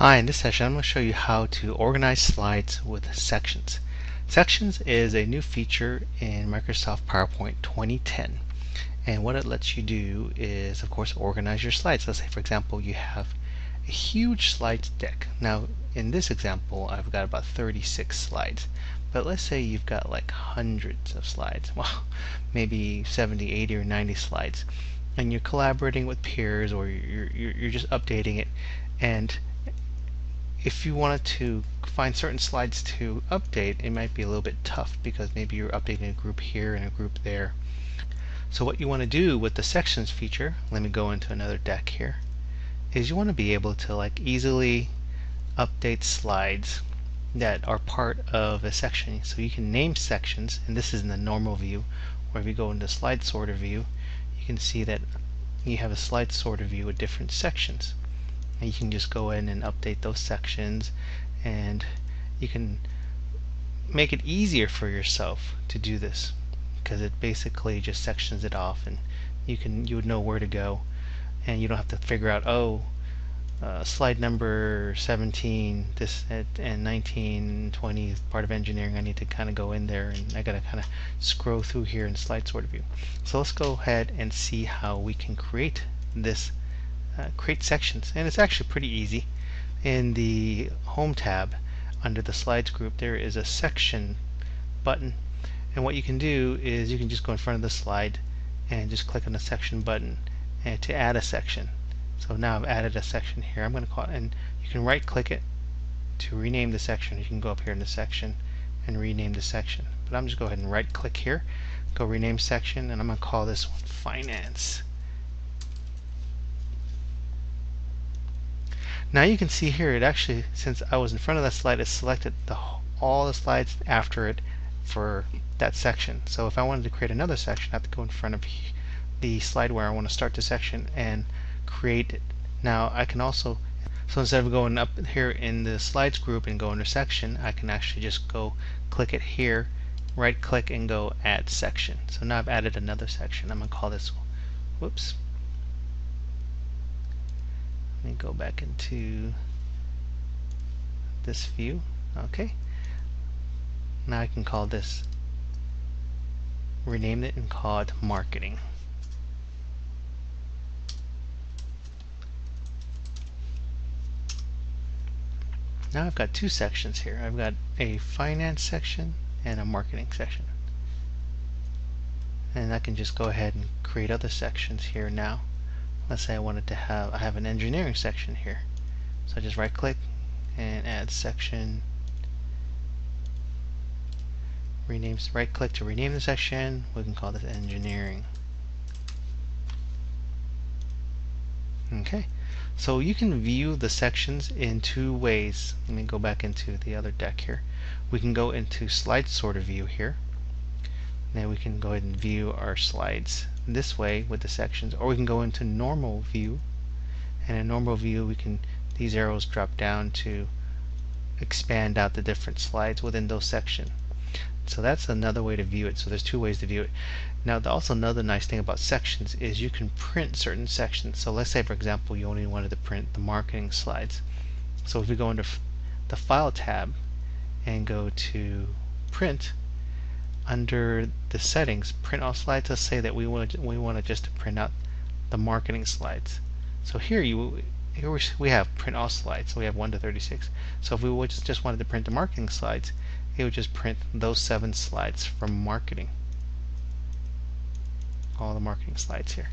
Hi, in this session I'm going to show you how to organize slides with sections. Sections is a new feature in Microsoft PowerPoint 2010, and what it lets you do is, of course, organize your slides. Let's say, for example, you have a huge slides deck. Now, in this example, I've got about 36 slides, but let's say you've got like hundreds of slides, well, maybe 70, 80, or 90 slides, and you're collaborating with peers, or you're just updating it. And if you wanted to find certain slides to update, it might be a little bit tough because maybe you're updating a group here and a group there. So what you want to do with the sections feature, let me go into another deck here, is you want to be able to easily update slides that are part of a section. So you can name sections, and this is in the normal view, or if you go into slide sorter view, you can see that you have a slide sorter view with different sections. And you can just go in and update those sections, and you can make it easier for yourself to do this because it basically just sections it off, and you would know where to go, and you don't have to figure out, slide number 17 this and 19, 20 is part of engineering. I need to kind of go in there, and I gotta kind of scroll through here in slide sorter view. So let's go ahead and see how we can create this create sections, and it's actually pretty easy. In the Home tab under the Slides group, there is a section button, and what you can do is you can just go in front of the slide and just click on the section button and to add a section. So now I've added a section here. I'm going to call it, and you can right click it to rename the section. You can go up here in the section and rename the section, but I'm just go ahead and right click here, go rename section, and I'm going to call this one Finance. Now you can see here, it actually, since I was in front of that slide, it selected all the slides after it for that section. So if I wanted to create another section, I have to go in front of the slide where I want to start the section and create it. Now I can also, so instead of going up here in the slides group and go into section, I can actually just go click it here, right click, and go add section. So now I've added another section. I'm going to call this, whoops, let me go back into this view. Okay, now I can call this, rename it, and call it marketing. Now I've got two sections here. I've got a finance section and a marketing section, and I can just go ahead and create other sections here. Now let's say I wanted to I have an engineering section here, so I just right click and add section, right click to rename the section. We can call this engineering. Okay, so you can view the sections in two ways. Let me go back into the other deck here. We can go into slide sorter view here. Now we can go ahead and view our slides this way with the sections, or we can go into normal view, and in normal view these arrows drop down to expand out the different slides within those sections. So that's another way to view it. So there's two ways to view it. Now also another nice thing about sections is you can print certain sections. So let's say, for example, you only wanted to print the marketing slides. So if we go into the File tab and go to Print, under the settings, print all slides, let's say that we want to just print out the marketing slides. So here we have print all slides. So we have 1 to 36. So if we just wanted to print the marketing slides, it would just print those 7 slides from marketing. All the marketing slides here.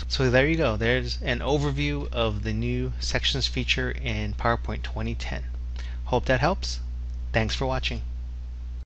So there you go. There's an overview of the new sections feature in PowerPoint 2010. Hope that helps. Thanks for watching.